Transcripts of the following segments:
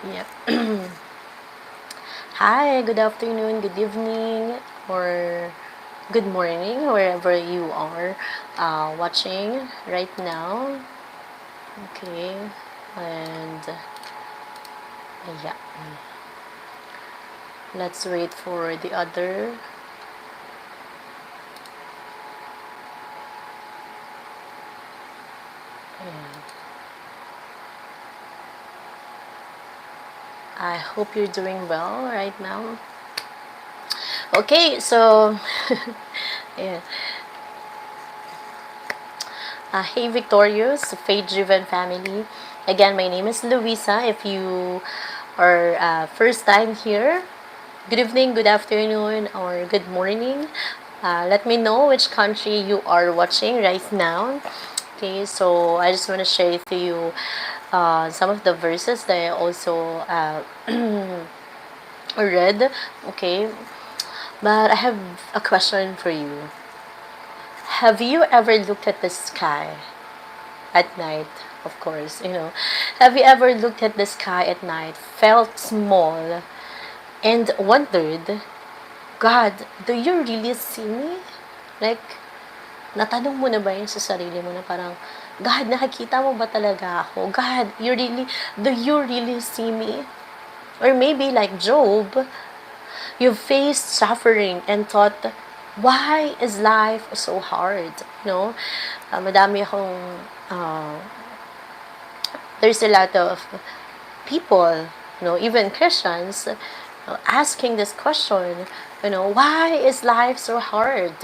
Yep. Hi, good afternoon, good evening, or good morning, wherever you are watching right now. Okay, and yeah, let's wait for the other. Yeah. I hope you're doing well right now. Okay, so yeah. Hey, victorious, faith-driven family. Again, my name is Luisa. If you are first time here, good evening, good afternoon, or good morning. Let me know which country you are watching right now. Okay, so I just want to share to you some of the verses that I also read. Okay, but I have a question for you. Have you ever looked at the sky at night? Of course, have you ever looked at the sky at night, felt small, and wondered, God, do you really see me? Like, natanong mo na ba yun sa sarili mo na parang, God, nakikita mo ba talaga ako? God, do you really see me? Or maybe like Job, you've faced suffering and thought, why is life so hard? Madami akong, there's a lot of people, even Christians, asking this question, why is life so hard?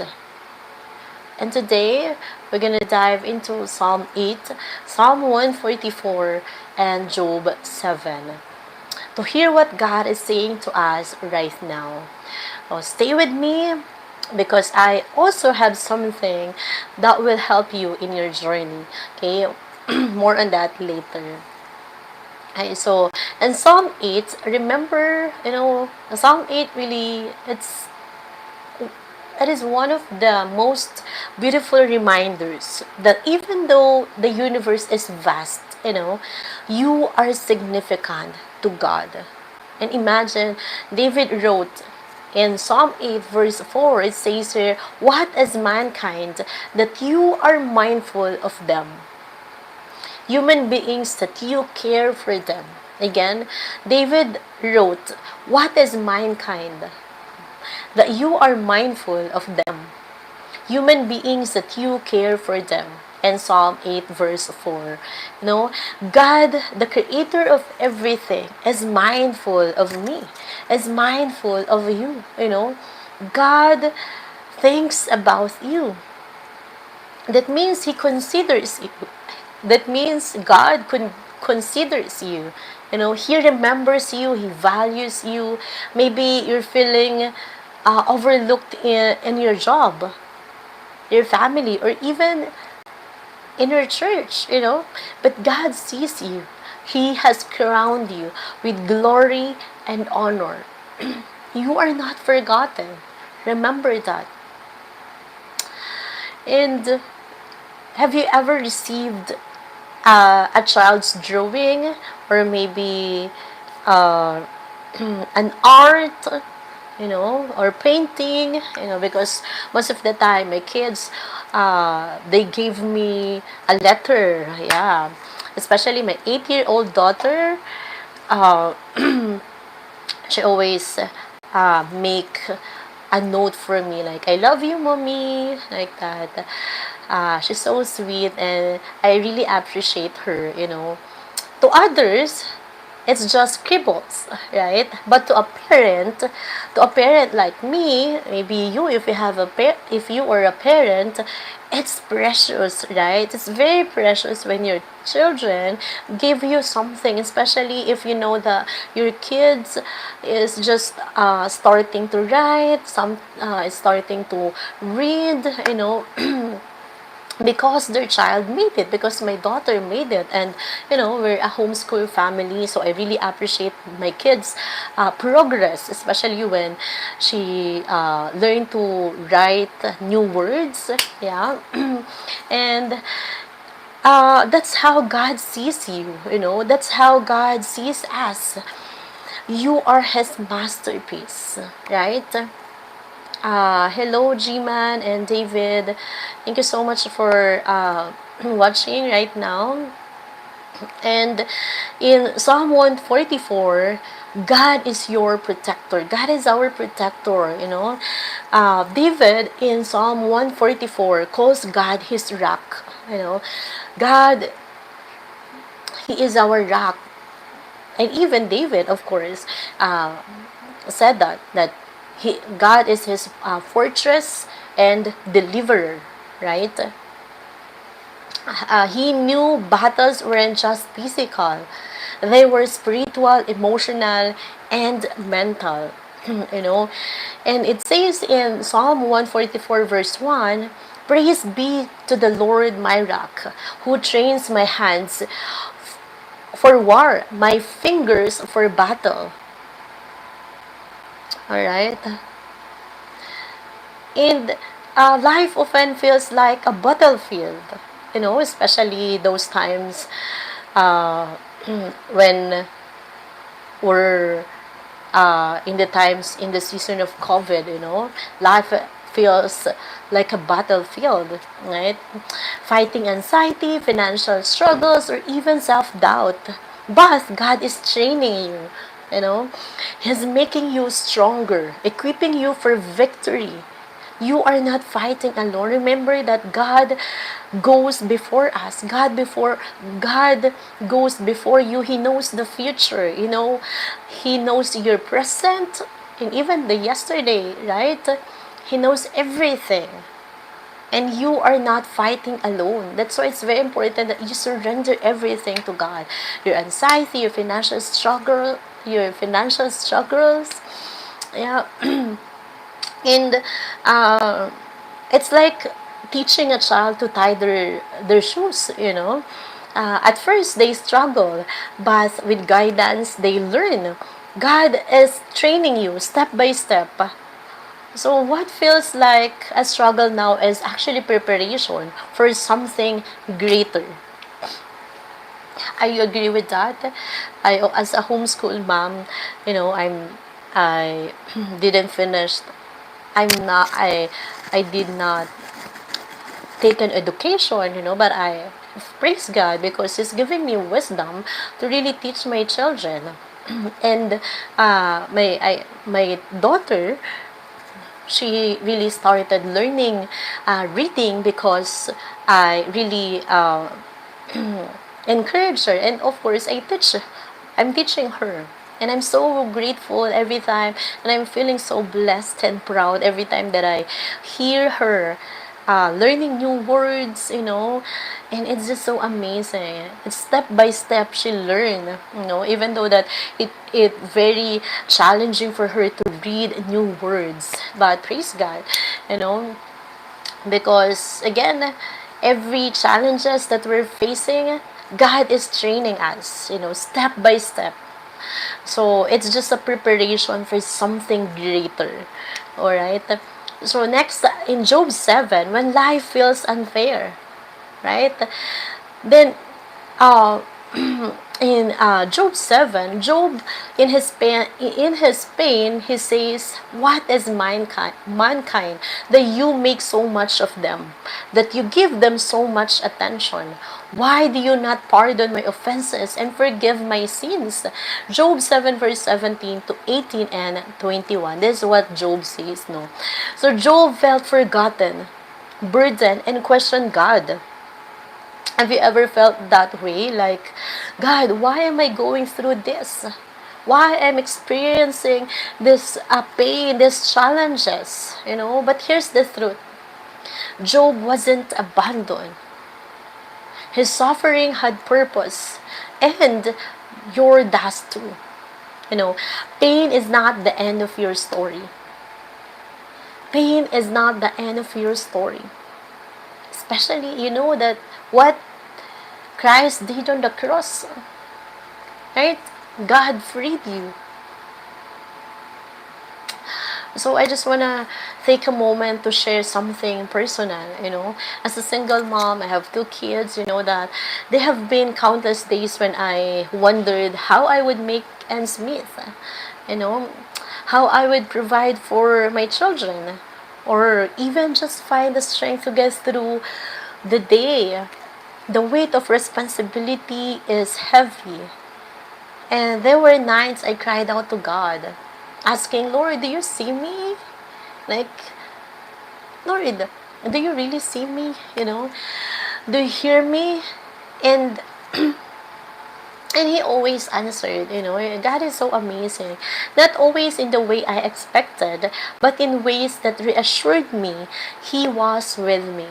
And today, we're going to dive into Psalm 8, Psalm 144, and Job 7 to hear what God is saying to us right now. Stay with me because I also have something that will help you in your journey. Okay, more on that later. Okay, so in Psalm 8, remember, Psalm 8 really, it is one of the most beautiful reminders that even though the universe is vast, you are significant to God. And imagine, David wrote in Psalm 8, verse 4, it says here, what is mankind that you are mindful of them? Human beings that you care for them. Again, David wrote, what is mankind that you are mindful of them? Human beings that you care for them. And Psalm 8 verse 4. God, the creator of everything, is mindful of me, is mindful of you. God thinks about you. That means He considers you. That means God considers you. He remembers you, He values you. Maybe you're feeling overlooked in your job, your family, or even in your church. But God sees you. He has crowned you with glory and honor. You are not forgotten. Remember that. And have you ever received a child's drawing, or maybe uh, an art, or painting, because most of the time my kids, they gave me a letter, yeah, especially my 8-year-old daughter, uh, she always make a note for me like, I love you, mommy, like that. She's so sweet, and I really appreciate her. To others, it's just scribbles, right? But to a parent like me, maybe you, if if you are a parent, it's precious, right? It's very precious when your children give you something, especially if you know that your kids is just starting to write, some is starting to read, because their child made it, because my daughter made it. And we're a homeschool family, so I really appreciate my kids progress, especially when she learned to write new words, yeah. And That's how God sees you, that's how God sees us. You are His masterpiece, right? Hello, G-Man and David. Thank you so much for watching right now. And in Psalm 144, God is your protector. God is our protector. David in Psalm 144 calls God his rock. God, He is our rock. And even David, of course, uh, said that God is his fortress and deliverer, right? He knew battles weren't just physical; they were spiritual, emotional, and mental. you know, and it says in Psalm 144 verse 1, "Praise be to the Lord my rock, who trains my hands for war, my fingers for battle." All right. And life often feels like a battlefield, especially those times uh, when we're in the times in the season of COVID, life feels like a battlefield, right? Fighting anxiety, financial struggles, or even self doubt. But God is training you, you know, He's making you stronger, equipping you for victory. You are not fighting alone. Remember that God goes before us. God goes before you. He knows the future. He knows your present and even the yesterday, right? He knows everything. And you are not fighting alone. That's why it's very important that you surrender everything to God. Your anxiety, your financial struggles, yeah. And it's like teaching a child to tie their shoes. At first they struggle, but with guidance they learn. God is training you step by step. So what feels like a struggle now is actually preparation for something greater. I agree with that. As a homeschool mom, I didn't finish. I did not take an education, but I praise God because He's giving me wisdom to really teach my children. And my daughter, she really started learning reading because I really encourage her, and of course I'm teaching her, and I'm so grateful every time, and I'm feeling so blessed and proud every time that I hear her learning new words. And it's just so amazing. It's step by step she learn, even though that it very challenging for her to read new words, but praise God, you know because again, every challenges that we're facing, God is training us, step by step. So it's just a preparation for something greater. All right. So next, in Job 7, when life feels unfair, right? Then uh, in Job 7, Job in his pain, he says, "What is mankind that you make so much of them, that you give them so much attention? Why do you not pardon my offenses and forgive my sins?" Job 7 verse 17 to 18 and 21. This is what Job says, no? So Job felt forgotten, burdened, and questioned God. Have you ever felt that way? Like, God, why am I going through this? Why I'm experiencing this pain, these challenges? But here's the truth. Job wasn't abandoned. His suffering had purpose. And your does too. Pain is not the end of your story. Pain is not the end of your story. Especially, that what Christ did on the cross, right? God freed you. So I just wanna take a moment to share something personal, As a single mom, I have two kids, that there have been countless days when I wondered how I would make ends meet, you know, how I would provide for my children, or even just find the strength to get through the day. The weight of responsibility is heavy, and there were nights I cried out to God, asking, Lord, do you see me? Like, Lord, do you really see me? Do you hear me? And and he always answered. God is so amazing. Not always in the way I expected, but in ways that reassured me he was with me.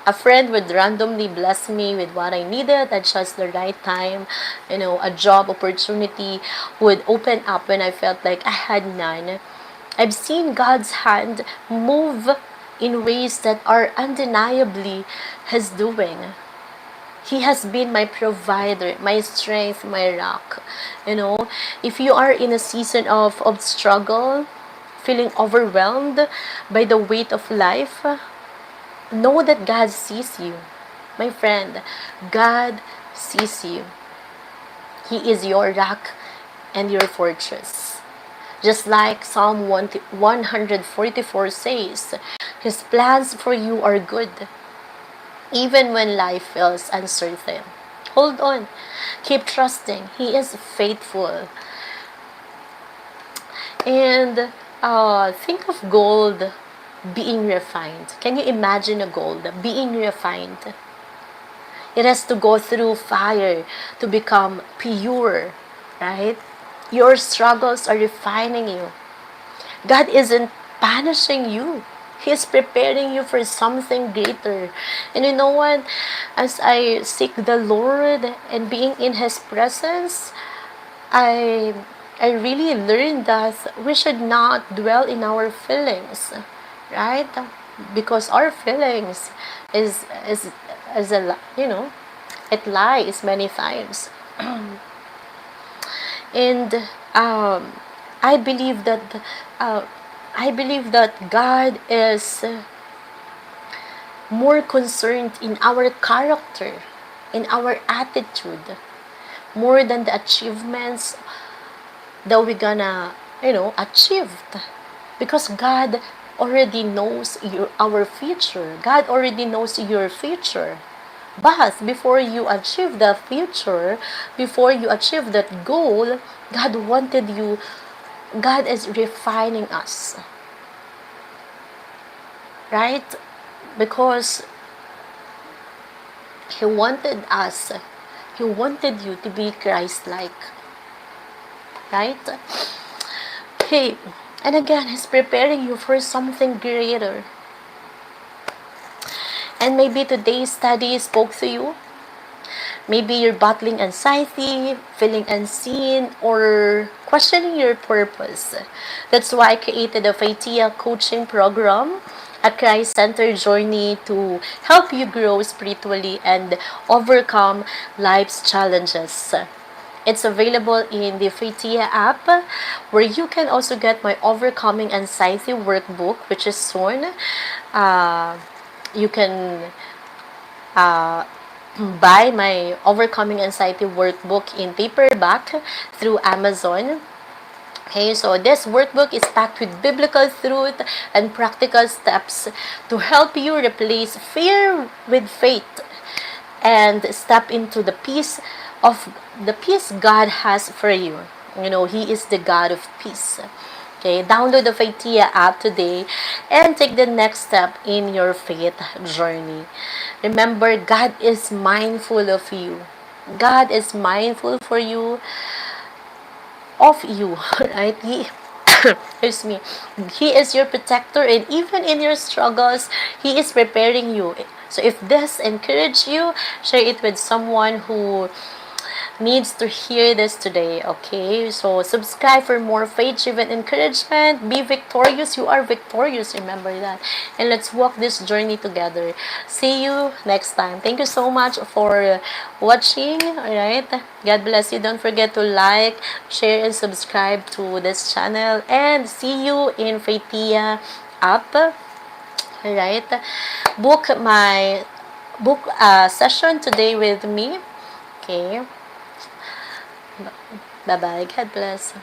A friend would randomly bless me with what I needed at just the right time. A job opportunity would open up when I felt like I had none. I've seen God's hand move in ways that are undeniably His doing. He has been my provider, my strength, my rock. If you are in a season of struggle, feeling overwhelmed by the weight of life, know that God sees you. My friend, God sees you. He is your rock and your fortress. Just like Psalm 144 says, His plans for you are good, even when life feels uncertain. Hold on. Keep trusting. He is faithful. And think of gold being refined. Can you imagine a gold being refined? It has to go through fire to become pure, right? Your struggles are refining you. God isn't punishing you. He's preparing you for something greater. And you know what? As I seek the Lord and being in His presence, I I really learned that we should not dwell in our feelings, right? Because our feelings is a it lies many times. And um, I believe that uh, I believe that God is more concerned in our character, in our attitude, more than the achievements that we're gonna, achieve. Because God already knows our future. God already knows your future. But before you achieve the future, before you achieve that goal, God wanted you, God is refining us. Right? Because He wanted us, He wanted you to be Christ-like. Right? Hey, and again, He's preparing you for something greater. And maybe today's study spoke to you. Maybe you're battling anxiety, feeling unseen, or questioning your purpose. That's why I created a FATIA coaching program, a Christ-centered journey to help you grow spiritually and overcome life's challenges. It's available in the FATIA app, where you can also get my Overcoming Anxiety workbook, which is soon. You can buy my Overcoming Anxiety workbook in paperback through Amazon. Okay, so this workbook is packed with biblical truth and practical steps to help you replace fear with faith and step into the peace God has for you. He is the God of peace. Okay, download the FATIA app today and take the next step in your faith journey. Remember, God is mindful of you. God is mindful for you, of you, right? Excuse me. He is your protector, and even in your struggles, He is preparing you. So if this encourage you, share it with someone who needs to hear this today, okay? So subscribe for more faith-driven encouragement. Be victorious. You are victorious. Remember that. And let's walk this journey together. See you next time. Thank you so much for watching. All right. God bless you. Don't forget to like, share, and subscribe to this channel. And see you in Faithia app. All right. Book my book session today with me. Okay. Bye bye. God bless.